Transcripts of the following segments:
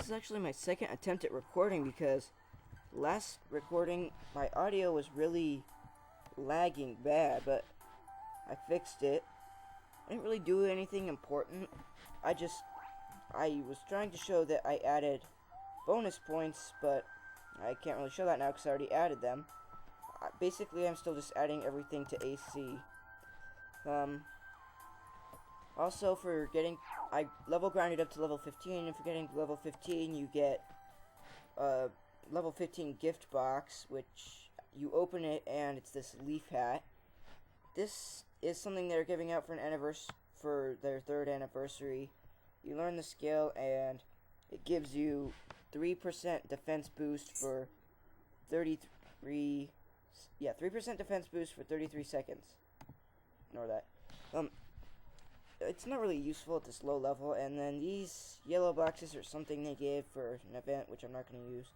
This is actually my second attempt at recording because last recording my audio was really lagging bad, but I fixed it. I didn't really do anything important. I was trying to show that I added bonus points, but I can't really show that now because I already added them. Basically, I'm still just adding everything to AC. Also, I level grinded up to level 15, and for getting to level 15, you get a level 15 gift box, which you open it, and it's this leaf hat. This is something they're giving out for for their 3rd anniversary. You learn the skill, and it gives you 3% defense boost for 3% defense boost for 33 seconds. Ignore that. It's not really useful at this low level, and then these yellow boxes are something they gave for an event, which I'm not going to use.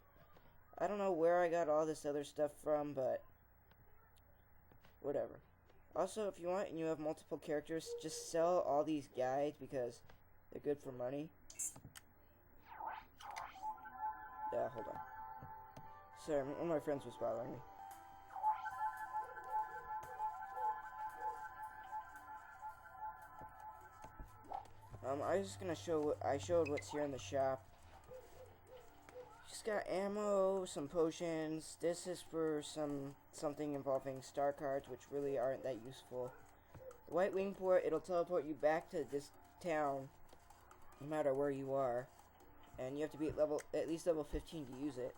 I don't know where I got all this other stuff from, but whatever. Also, if you want and you have multiple characters, just sell all these guides because they're good for money. Yeah, hold on. Sorry, one of my friends was bothering me. I was just gonna show I showed what's here in the shop. Just got ammo, some potions. This is for something involving star cards, which really aren't that useful. The white wing port, it'll teleport you back to this town, no matter where you are, and you have to be at least level 15 to use it.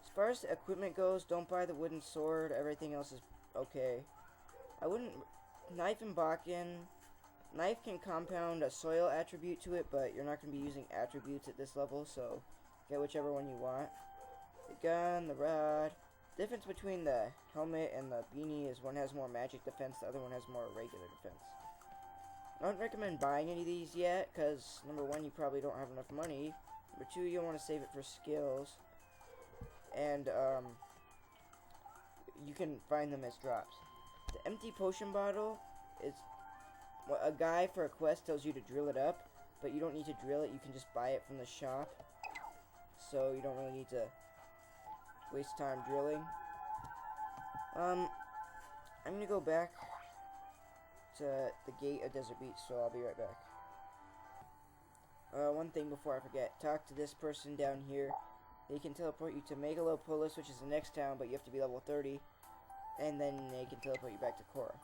As far as the equipment goes, don't buy the wooden sword. Everything else is okay. I wouldn't knife and Bakken. Knife can compound a soil attribute to it, but you're not going to be using attributes at this level, so get whichever one you want. The gun, the rod. The difference between the helmet and the beanie is one has more magic defense, the other one has more regular defense. I don't recommend buying any of these yet, because number one, you probably don't have enough money. Number two, you'll want to save it for skills. And, you can find them as drops. The empty potion bottle is... a guy for a quest tells you to drill it up, but you don't need to drill it, you can just buy it from the shop. So you don't really need to waste time drilling. I'm gonna go back to the gate of Desert Beach, so I'll be right back. One thing before I forget, talk to this person down here. They can teleport you to Megalopolis, which is the next town, but you have to be level 30. And then they can teleport you back to Korra.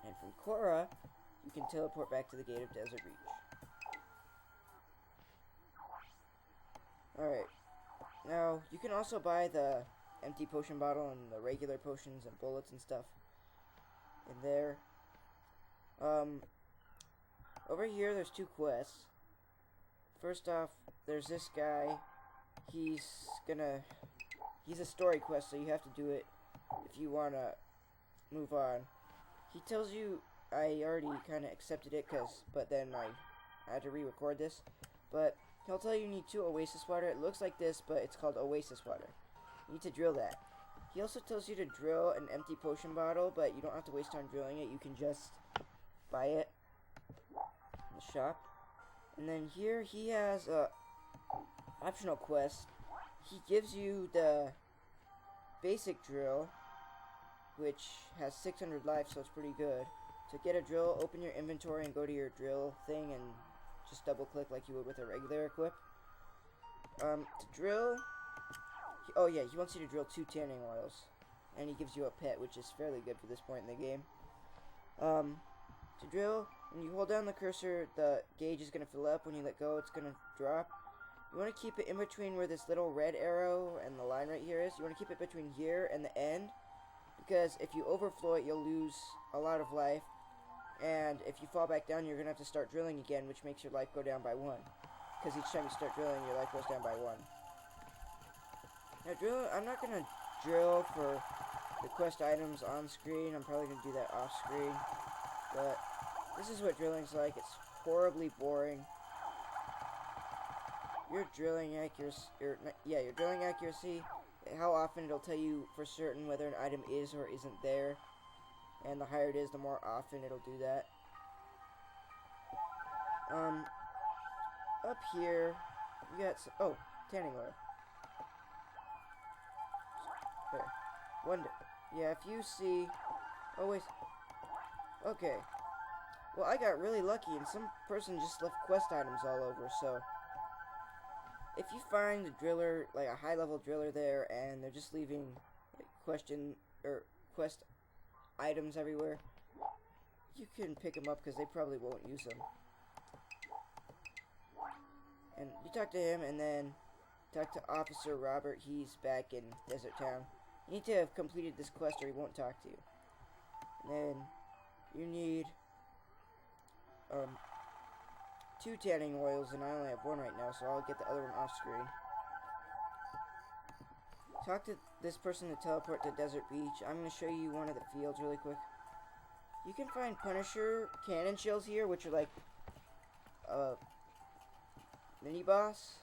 And from Korra, you can teleport back to the gate of Desert Beach. Alright. Now, you can also buy the empty potion bottle and the regular potions and bullets and stuff in there. Over here, there's 2 quests. First off, there's this guy. He's a story quest, so you have to do it if you want to move on. He tells you, I already kind of accepted it, but then I had to re-record this. But he'll tell you need 2 oasis water. It looks like this, but it's called oasis water. You need to drill that. He also tells you to drill an empty potion bottle, but you don't have to waste time drilling it. You can just buy it in the shop. And then here he has a optional quest. He gives you the basic drill, which has 600 life, so it's pretty good. To get a drill, open your inventory and go to your drill thing and just double click like you would with a regular equip. To drill, he wants you to drill 2 tanning oils, and he gives you a pet, which is fairly good for this point in the game. To drill, when you hold down the cursor, the gauge is going to fill up. When you let go, it's going to drop. You want to keep it in between where this little red arrow and the line right here is. You want to keep it between here and the end, because if you overflow it, you'll lose a lot of life, and if you fall back down, you're going to have to start drilling again, which makes your life go down by 1, because each time you start drilling, your life goes down by 1. Now, I'm not going to drill for the quest items on screen. I'm probably going to do that off screen, but this is what drilling's like. It's horribly boring. Your drilling accuracy, how often it'll tell you for certain whether an item is or isn't there, and the higher it is, the more often it'll do that. up here, you got some, oh, tanning oil. There. Wonder. Yeah, if you see, oh wait, okay. Well, I got really lucky, and some person just left quest items all over, so if you find a driller, like a high-level driller there, and they're just leaving like quest items everywhere, you can pick them up because they probably won't use them. And you talk to him, and then talk to Officer Robert. He's back in Desert Town. You need to have completed this quest, or he won't talk to you. And then you need 2 tanning oils, and I only have 1 right now, so I'll get the other one off screen. Talk to this person to teleport to Desert Beach. I'm going to show you one of the fields really quick. You can find Punisher cannon shells here, which are like a mini boss.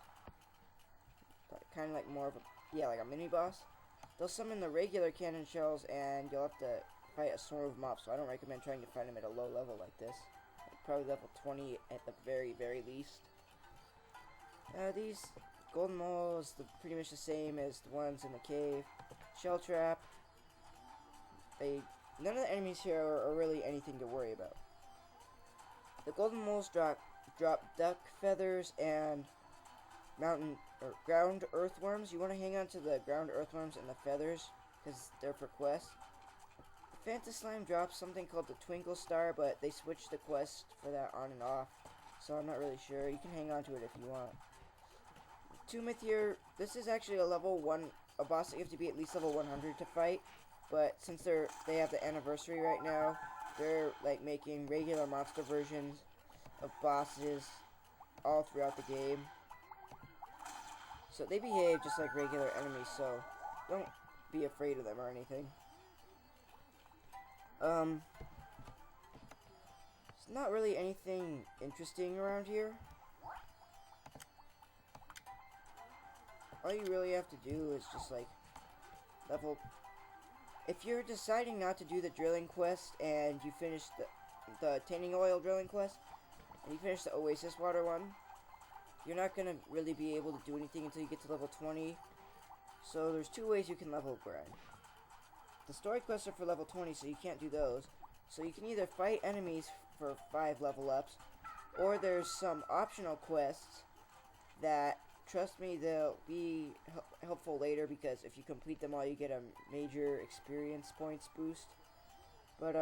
Kind of like more of a, yeah, like a mini boss. They'll summon the regular cannon shells, and you'll have to fight a swarm of mobs, so I don't recommend trying to find them at a low level like this. Probably level 20 at the very, very least. These golden moles, they're pretty much the same as the ones in the cave. Shell trap. None of the enemies here are really anything to worry about. The golden moles drop duck feathers and ground earthworms. You want to hang on to the ground earthworms and the feathers because they're for quests. Phantom Slime drops something called the Twinkle Star, but they switched the quest for that on and off, so I'm not really sure. You can hang on to it if you want. Tumithir, this is actually a level 1, a boss that you have to be at least level 100 to fight, but since they have the anniversary right now, they're like making regular monster versions of bosses all throughout the game. So they behave just like regular enemies, so don't be afraid of them or anything. It's not really anything interesting around here. All you really have to do is just like level. If you're deciding not to do the drilling quest and you finish the tanning oil drilling quest and you finish the Oasis water one, you're not gonna really be able to do anything until you get to level 20. So there's 2 ways you can level grind. The story quests are for level 20, so you can't do those. So you can either fight enemies for 5 level ups, or there's some optional quests that, trust me, they'll be helpful later, because if you complete them all, you get a major experience points boost. But,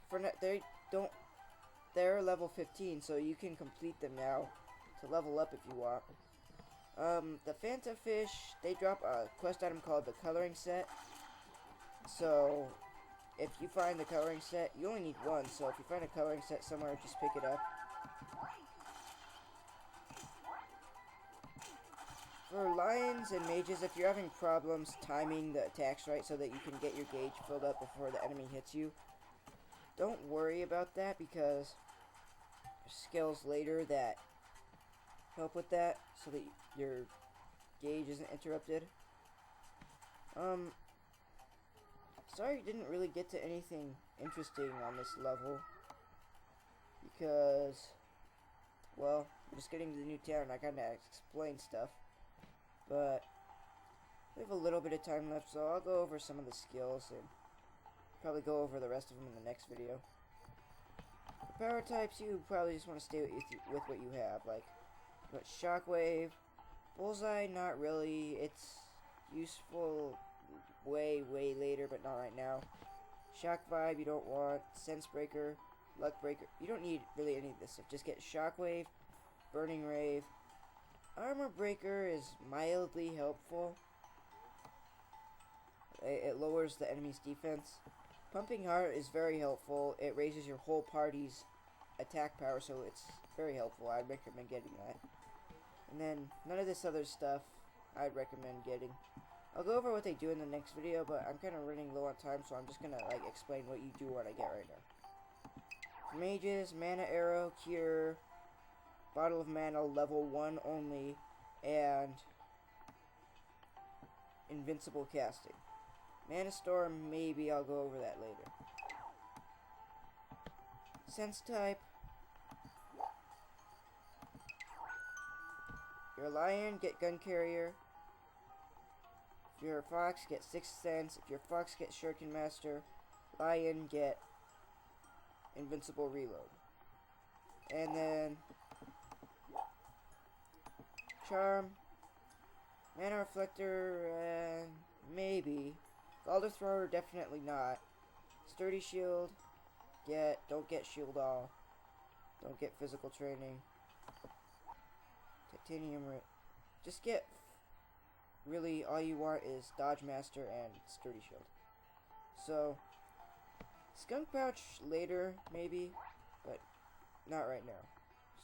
for now, they're level 15, so you can complete them now to level up if you want. The Fanta Fish, they drop a quest item called the Coloring Set. So, if you find the coloring set, you only need 1, so if you find a coloring set somewhere, just pick it up. For lions and mages, if you're having problems timing the attacks right so that you can get your gauge filled up before the enemy hits you, don't worry about that, because there's skills later that help with that so that your gauge isn't interrupted. Sorry, didn't really get to anything interesting on this level because, well, I'm just getting to the new town. I kind of explain stuff, but we have a little bit of time left, so I'll go over some of the skills and probably go over the rest of them in the next video. For power types, you probably just want to stay with what you have, like Shockwave, Bullseye, not really. It's useful way later, but not right now. Shock Vibe, you don't want. Sense Breaker, Luck Breaker. You don't need really any of this stuff. Just get Shockwave, Burning Rave. Armor Breaker is mildly helpful. It lowers the enemy's defense. Pumping Heart is very helpful. It raises your whole party's attack power, so it's very helpful. I'd recommend getting that. And then none of this other stuff I'd recommend getting. I'll go over what they do in the next video, but I'm kind of running low on time, so I'm just gonna like explain what you do, what I get right now. For mages, Mana Arrow, Cure, Bottle of Mana, level 1 only, and Invincible Casting. Mana Storm, maybe I'll go over that later. sense type. If you're a lion, get gun carrier. If you're a fox, get sixth sense. If you're a fox, get shuriken master. Lion, get invincible reload. And then charm, mana reflector, maybe. Galder thrower, definitely not. Sturdy shield, don't get shield all. Don't get physical training. Titanium, just get, really all you want is dodge master and sturdy shield. So skunk pouch later maybe, but not right now.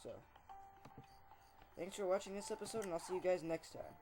So thanks for watching this episode, and I'll see you guys next time.